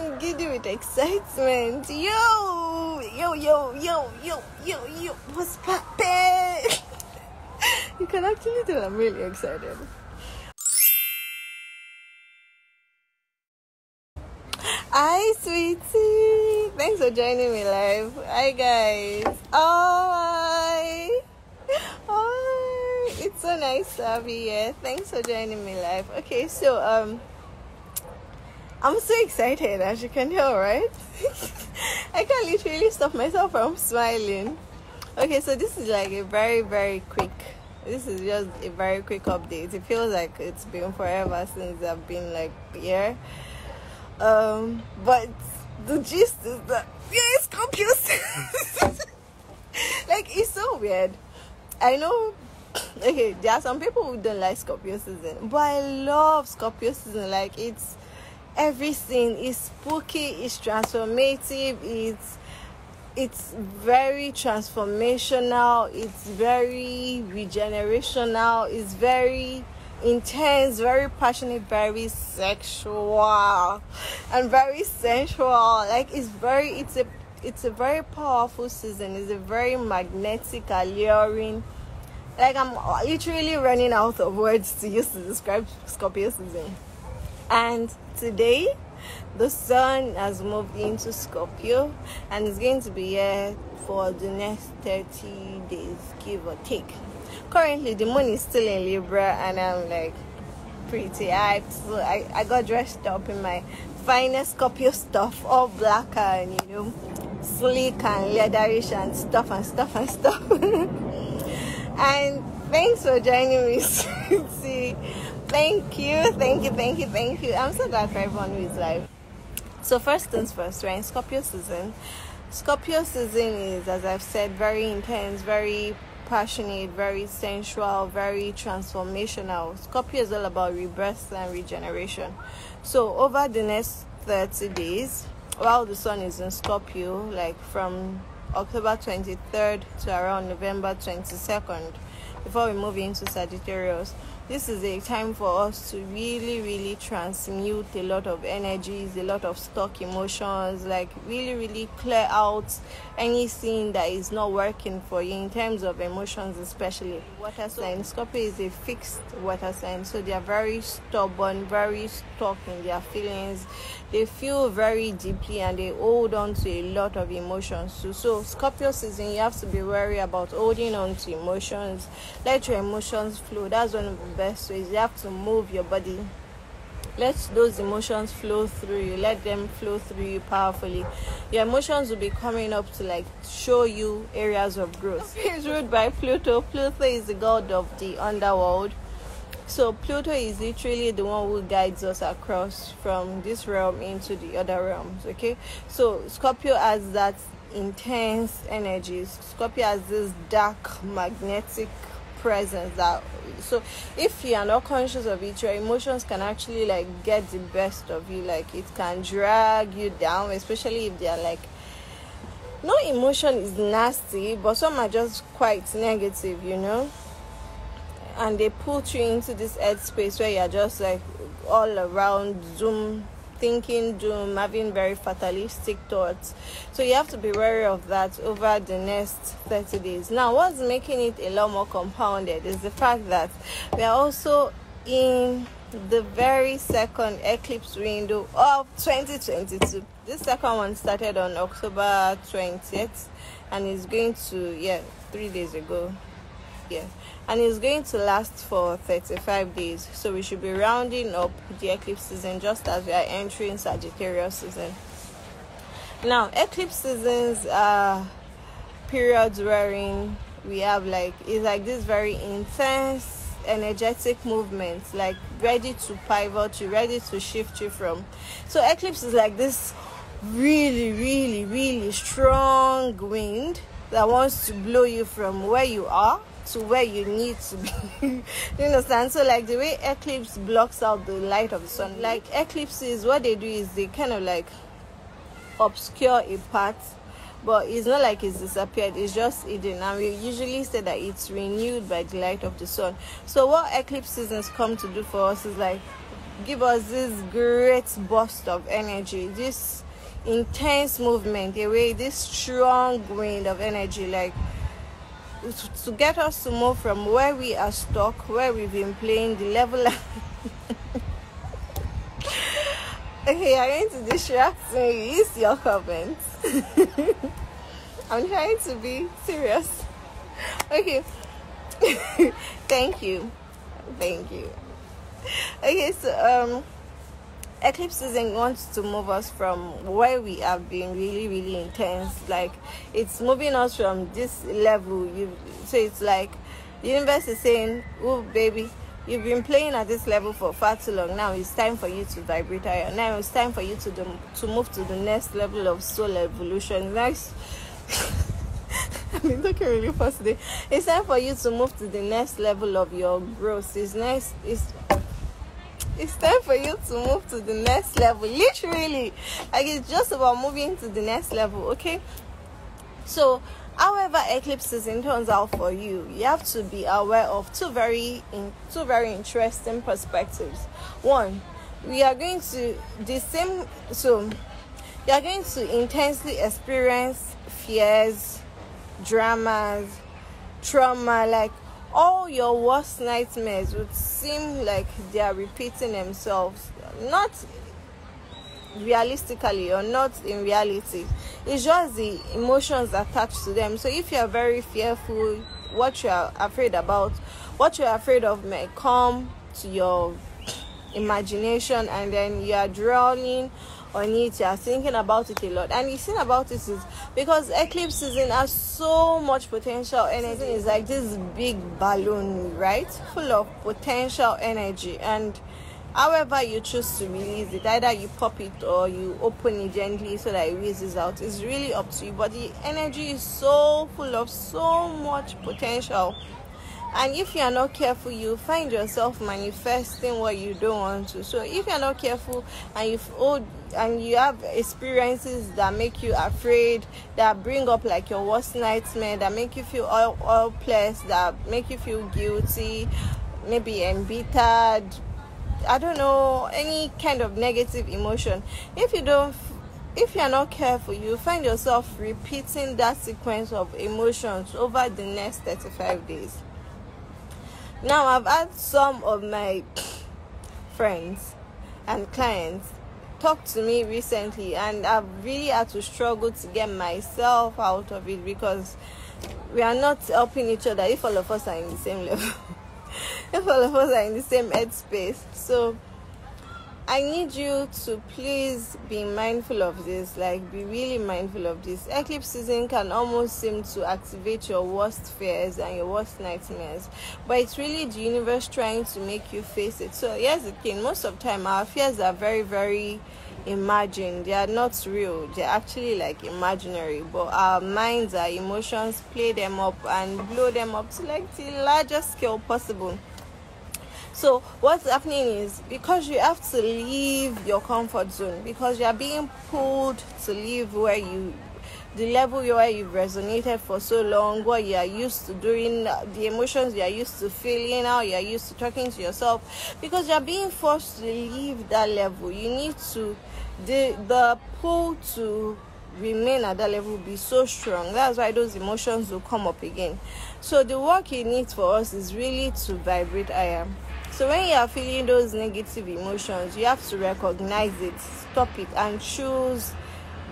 I'm giddy with excitement. Yo, what's poppin'? You can actually tell I'm really excited. Hi, sweetie. Thanks for joining me live. Hi, guys. Hi. It's so nice to have you here. Thanks for joining me live. Okay, so I'm so excited, as you can tell, right? I can't literally stop myself from smiling. Okay, so this is like a very quick. This is just a very quick update. It feels like it's been forever since I've been like here. But the gist is that Scorpio season. Like, it's so weird. I know. Okay, there are some people who don't like Scorpio season, but I love Scorpio season. Like, it's everything. It's spooky. It's transformative. It's very transformational. It's very regenerational. It's very intense, very passionate, very sexual, and very sensual. Like, it's a very powerful season. It's a very magnetic, alluring. Like, I'm literally running out of words to use to describe Scorpio season. And today, the sun has moved into Scorpio and is going to be here for the next 30 days, give or take. Currently, the moon is still in Libra, and I'm like pretty hyped. So I got dressed up in my finest Scorpio stuff, all black and, you know, sleek and leatherish and stuff. And thanks for joining me, sweetie. Thank you. I'm so glad for everyone who is live. So first things first, we're in Scorpio season. Scorpio season is, as I've said, very intense, very passionate, very sensual, very transformational. Scorpio is all about rebirth and regeneration. So over the next 30 days, while the sun is in Scorpio, like from October 23rd to around November 22nd, before we move into Sagittarius, this is a time for us to really transmute a lot of energies, a lot of stuck emotions, like really clear out anything that is not working for you in terms of emotions, especially. Water sign. Scorpio is a fixed water sign, so they are very stubborn, very stuck in their feelings. They feel very deeply and they hold on to a lot of emotions too. So Scorpio season, you have to be wary about holding on to emotions. Let your emotions flow. That's one of the best ways. You have to move your body. Let those emotions flow through you. Let them flow through you powerfully. Your emotions will be coming up to like show you areas of growth. It's ruled by Pluto. Pluto is the god of the underworld. So Pluto is literally the one who guides us across from this realm into the other realms. Okay, so Scorpio has that intense energy. Scorpio has this dark magnetic presence that, so if you are not conscious of it, your emotions can actually like get the best of you. Like, it can drag you down, especially if they are like, no emotion is nasty, but some are just quite negative, you know, and they put you into this headspace where you're just like all around thinking doom, having very fatalistic thoughts. So you have to be wary of that over the next 30 days. Now, what's making it a lot more compounded is the fact that we are also in the very second eclipse window of 2022. This second one started on October 20th and is going to 3 days ago. And it's going to last for 35 days. So we should be rounding up the eclipse season just as we are entering Sagittarius season. Now, eclipse seasons are periods wherein we have it's like this very intense energetic movement, like ready to pivot you, ready to shift you from. So eclipse is like this really strong wind that wants to blow you from where you are to where you need to be. You understand? So like the way eclipse blocks out the light of the sun, like eclipses, what they do is they kind of like obscure a part, but it's not like it's disappeared, it's just hidden, and we usually say that it's renewed by the light of the sun. So what eclipse seasons come to do for us is like give us this great burst of energy, this intense movement away, this strong wind of energy, like to get us to move from where we are stuck, where we've been playing the level. Okay, you're going to distract me. Use your comments. I'm trying to be serious. Okay. Thank you. Okay, so eclipse season wants to move us from where we have been really intense. Like, it's moving us from this level. So it's like the universe is saying, oh baby, you've been playing at this level for far too long. Now it's time for you to vibrate higher. Now it's time for you to move to the next level of soul evolution. Nice. I mean, looking really fast today. It's time for you to move to the next level of your growth. It's time for you to move to the next level. Literally, like, it's just about moving to the next level. Okay. So, however eclipse season turns out for you, you have to be aware of two very interesting perspectives. One, you are going to intensely experience fears, dramas, trauma. Like, all your worst nightmares would seem like they are repeating themselves, not realistically or not in reality. It's just the emotions attached to them. So if you are very fearful, what you are afraid about, what you are afraid of may come to your imagination, and then you are dwelling on it, you are thinking about it a lot. And the thing about it is, because eclipse season has so much potential energy, it's like this big balloon, right, full of potential energy. And however you choose to release it, either you pop it or you open it gently so that it releases out, it's really up to you. But the energy is so full of so much potential, and if you are not careful, you find yourself manifesting what you don't want to. So if you are not careful and you have experiences that make you afraid, that bring up like your worst nightmare, that make you feel helpless, that make you feel guilty, maybe embittered, I don't know, any kind of negative emotion, if you are not careful, you find yourself repeating that sequence of emotions over the next 35 days. Now, I've had some of my friends and clients talk to me recently, and I've really had to struggle to get myself out of it, because we are not helping each other if all of us are in the same level. If all of us are in the same headspace. So I need you to please be mindful of this, like, be really mindful of this. Eclipse season can almost seem to activate your worst fears and your worst nightmares, but it's really the universe trying to make you face it. So here's the thing, most of the time our fears are very imagined. They are not real, they're actually like imaginary, but our minds, our emotions play them up and blow them up to like the largest scale possible. So what's happening is, because you have to leave your comfort zone, because you are being pulled to leave the level where you've resonated for so long, what you are used to doing, the emotions you are used to feeling, how you are used to talking to yourself, because you are being forced to leave that level. You need to, the pull to remain at that level will be so strong. That's why those emotions will come up again. So the work it needs for us is really to vibrate higher. So when you are feeling those negative emotions, you have to recognize it, stop it, and choose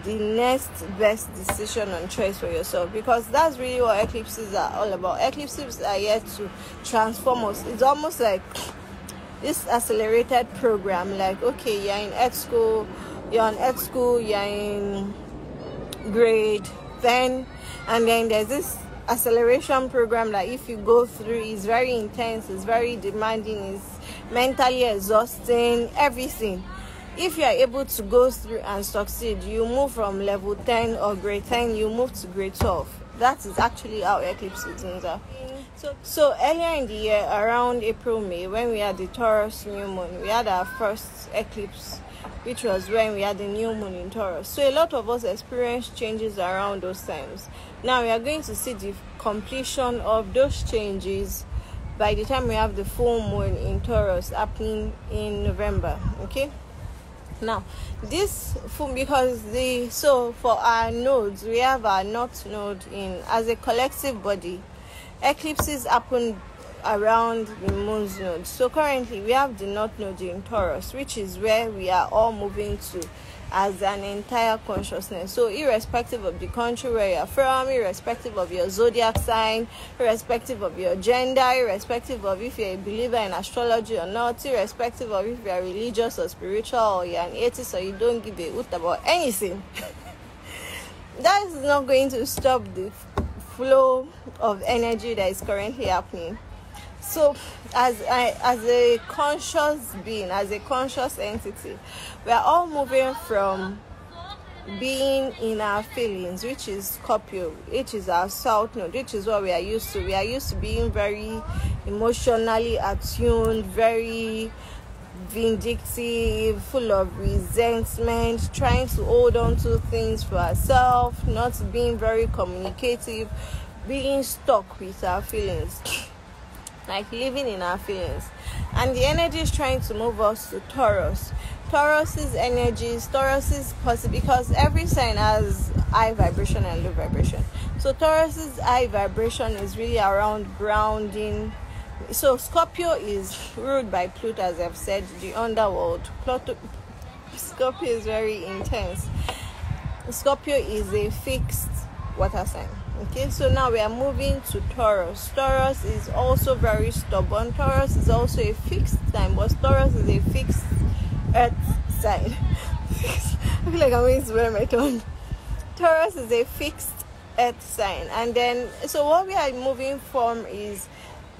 the next best decision and choice for yourself, because that's really what eclipses are all about. Eclipses are here to transform us. It's almost like this accelerated program. Like, okay, you're in ed school, you're in grade 10, and then there's this acceleration program that if you go through, is very intense, it's very demanding, it's mentally exhausting, everything. If you are able to go through and succeed, you move from level 10 or grade 10, you move to grade 12. That is actually how eclipse seasons are. So earlier in the year, around April, May, when we had the Taurus new moon, we had our first eclipse, which was when we had the new moon in Taurus. So a lot of us experienced changes around those times. Now we are going to see the completion of those changes by the time we have the full moon in Taurus happening in November. Okay, now this full, because for our nodes, we have our north node in as a collective body. Eclipses happen around the moon's node. So currently we have the north node in Taurus, which is where we are all moving to as an entire consciousness. So irrespective of the country where you're from, irrespective of your zodiac sign, irrespective of your gender, irrespective of if you're a believer in astrology or not, irrespective of if you're religious or spiritual, or you're an atheist, or you don't give a hoot about anything, that is not going to stop the flow of energy that is currently happening. So as a conscious being, as a conscious entity, we are all moving from being in our feelings, which is Scorpio, which is our south node, which is what we are used to. We are used to being very emotionally attuned, very vindictive, full of resentment, trying to hold on to things for ourselves, not being very communicative, being stuck with our feelings, like living in our feelings. And the energy is trying to move us to Taurus. Taurus's energies, Taurus's possible, because every sign has high vibration and low vibration. So Taurus's high vibration is really around grounding. So Scorpio is ruled by Pluto, as I've said, the underworld. Scorpio is very intense. Scorpio is a fixed water sign. Okay, so now we are moving to Taurus. Taurus is also very stubborn. Taurus is also a fixed sign, but Taurus is a fixed earth sign. I feel like I'm going to wear my tongue. Taurus is a fixed earth sign. And then, so what we are moving from is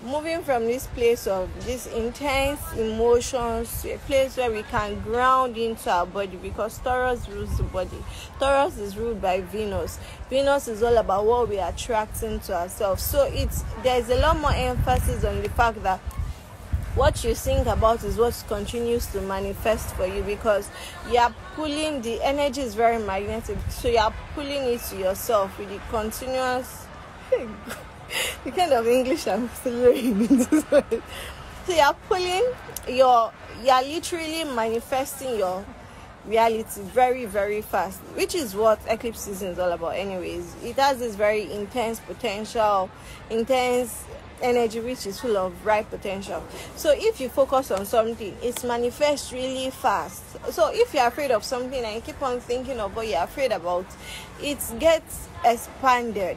moving from this place of this intense emotions to a place where we can ground into our body, because Taurus rules the body. Taurus is ruled by Venus. Venus is all about what we are attracting to ourselves. So there's a lot more emphasis on the fact that what you think about is what continues to manifest for you, because you are pulling, the energy is very magnetic, so you are pulling it to yourself with the continuous the kind of English I'm learning. So you're pulling you're literally manifesting your reality very, very fast, which is what eclipse season is all about anyways. It has this very intense potential, intense energy, which is full of bright potential. So if you focus on something, it manifests really fast. So if you're afraid of something and you keep on thinking of what you're afraid about, it gets expanded,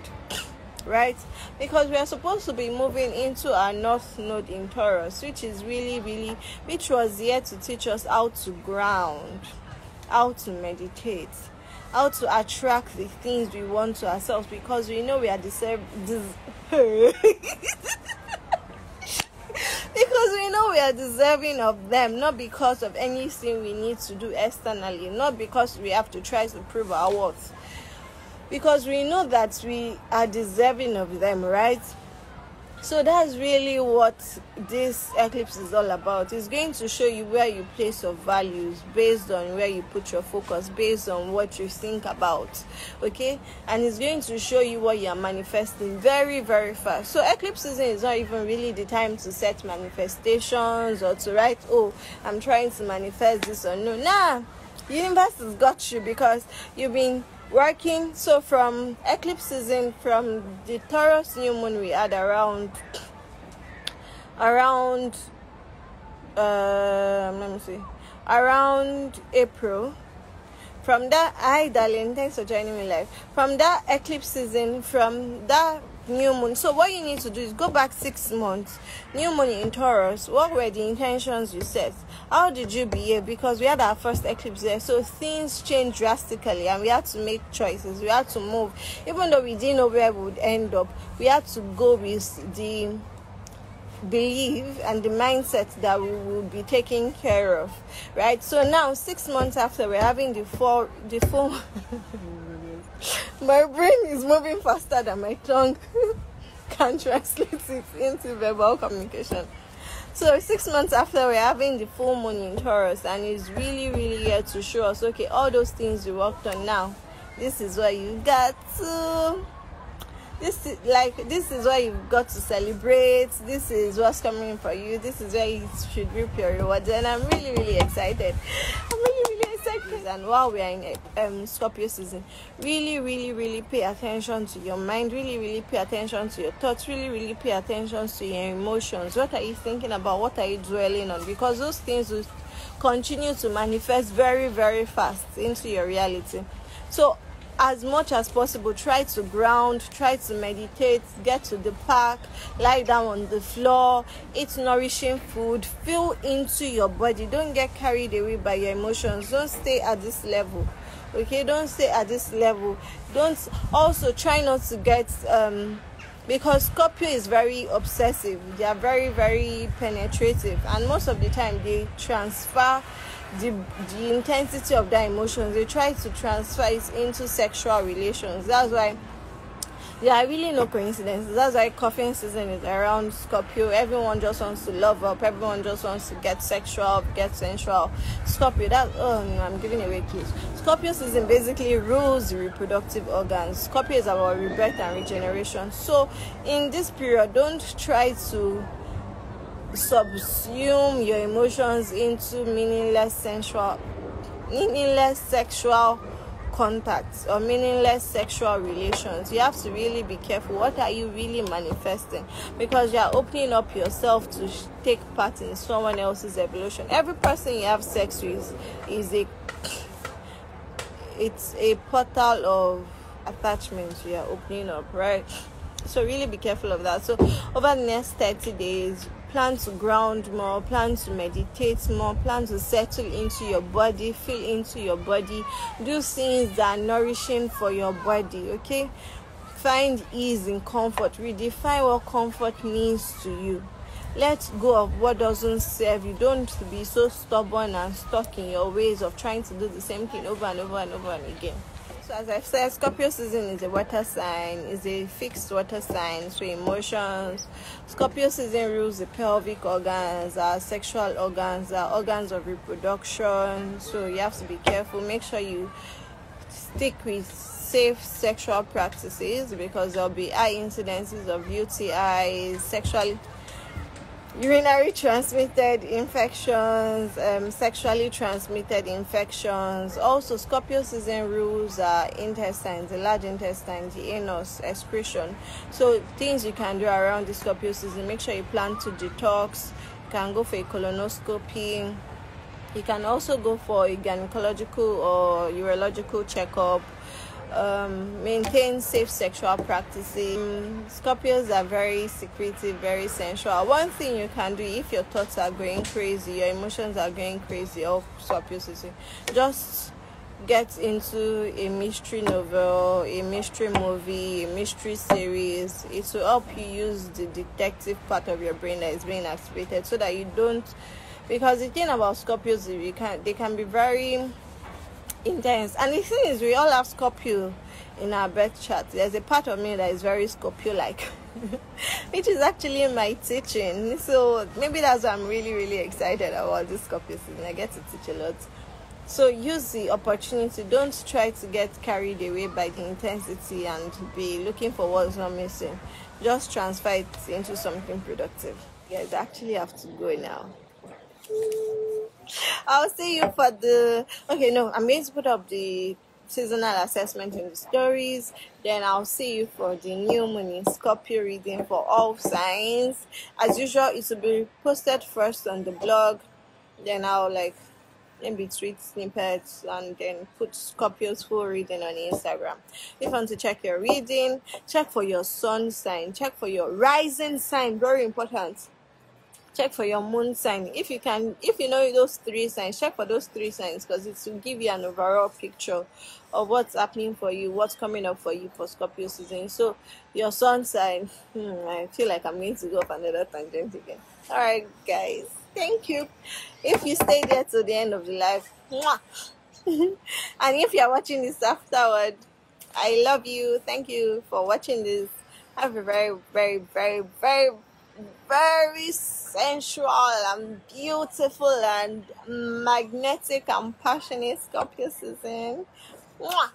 right? Because we are supposed to be moving into our north node in Taurus, which is really, which was here to teach us how to ground, how to meditate, how to attract the things we want to ourselves, because we know we are because we know we are deserving of them, not because of anything we need to do externally, not because we have to try to prove our worth, because we know that we are deserving of them, right? So that's really what this eclipse is all about. It's going to show you where you place your values based on where you put your focus, based on what you think about, okay? And it's going to show you what you're manifesting very, very fast. So eclipse season is not even really the time to set manifestations or to write, oh, I'm trying to manifest this or no. Nah, universe has got you, because you've been working. So from eclipse season, from the Taurus new moon we had around April. From that, hi darling, thanks for joining me live. From that eclipse season, from that new moon, so what you need to do is go back 6 months. New moon in Taurus, what were the intentions you set? How did you behave? Because we had our first eclipse there, so things changed drastically and we had to make choices. We had to move, even though we didn't know where we would end up. We had to go with the belief and the mindset that we will be taken care of, right? So now 6 months after, we're having the full my brain is moving faster than my tongue can translate it into verbal communication. So 6 months after, we're having the full moon in Taurus, and it's really here to show us, okay, all those things you worked on, now this is what you got to This is where you've got to celebrate. This is what's coming for you. This is where you should reap your rewards, and I'm really, really excited. And while we are in Scorpio season, really, really, really pay attention to your mind. Really, really pay attention to your thoughts. Really, really pay attention to your emotions. What are you thinking about? What are you dwelling on? Because those things will continue to manifest very, very fast into your reality. So as much as possible, try to ground, try to meditate, get to the park, lie down on the floor, eat nourishing food, feel into your body. Don't get carried away by your emotions. Don't stay at this level. Okay, don't stay at this level. Don't also try not to get because Scorpio is very obsessive. They are very, very penetrative, and most of the time they transfer the intensity of their emotions. They try to transfer it into sexual relations. That's why there are really no coincidences. That's why cuffing season is around Scorpio. Everyone just wants to love up. Everyone just wants to get sexual, get sensual. Scorpio, I'm giving away keys. Scorpio season basically rules the reproductive organs. Scorpio is about rebirth and regeneration. So in this period, don't try to subsume your emotions into meaninless sexual contacts or meaningless sexual relations. You have to really be careful. What are you really manifesting? Because you are opening up yourself to take part in someone else's evolution. Every person you have sex with is a portal of attachment you are opening up, right? So really be careful of that. So over the next 30 days, plan to ground more, plan to meditate more, plan to settle into your body, feel into your body, do things that are nourishing for your body, okay? Find ease in comfort. Redefine what comfort means to you. Let go of what doesn't serve you. Don't be so stubborn and stuck in your ways of trying to do the same thing over and over and over and again. So as I've said, Scorpio season is a water sign, is a fixed water sign, so emotions. Scorpio season rules the pelvic organs, our sexual organs, our organs of reproduction. So you have to be careful. Make sure you stick with safe sexual practices, because there'll be high incidences of UTIs, urinary transmitted infections, sexually transmitted infections. Also, Scorpio season rules intestines, the large intestine, the anus, excretion. So things you can do around the Scorpio season: make sure you plan to detox. You can go for a colonoscopy. You can also go for a gynecological or urological checkup. Maintain safe sexual practices. Scorpios are very secretive, very sensual. One thing you can do if your thoughts are going crazy, your emotions are going crazy, or Scorpio season, just get into a mystery novel, a mystery movie, a mystery series. It will help you use the detective part of your brain that is being activated, so that you don't, because the thing about Scorpios, they can be very intense. And the thing is, we all have Scorpio in our birth chart. There's a part of me that is very Scorpio-like, which is actually my teaching. So maybe that's why I'm really, really excited about this Scorpio season. I get to teach a lot. So use the opportunity. Don't try to get carried away by the intensity and be looking for what's not missing. Just transfer it into something productive. Guys, I actually have to go now. I'll see you for I'm going to put up the seasonal assessment in the stories. Then I'll see you for the new moon in Scorpio reading for all signs. As usual, it will be posted first on the blog. Then I'll maybe tweet snippets and then put Scorpio's full reading on Instagram. If you want to check your reading, check for your sun sign, check for your rising sign, very important. Check for your moon sign. If you know those 3 signs, check for those 3 signs, because it will give you an overall picture of what's happening for you, what's coming up for you for Scorpio season. So your sun sign, I feel like I'm going to go off another tangent again. All right, guys, thank you. If you stay there till the end of the live, mwah. And if you're watching this afterward, I love you. Thank you for watching this. Have a very, very, very, very, very sensual and beautiful and magnetic and passionate Scorpio season. Mwah.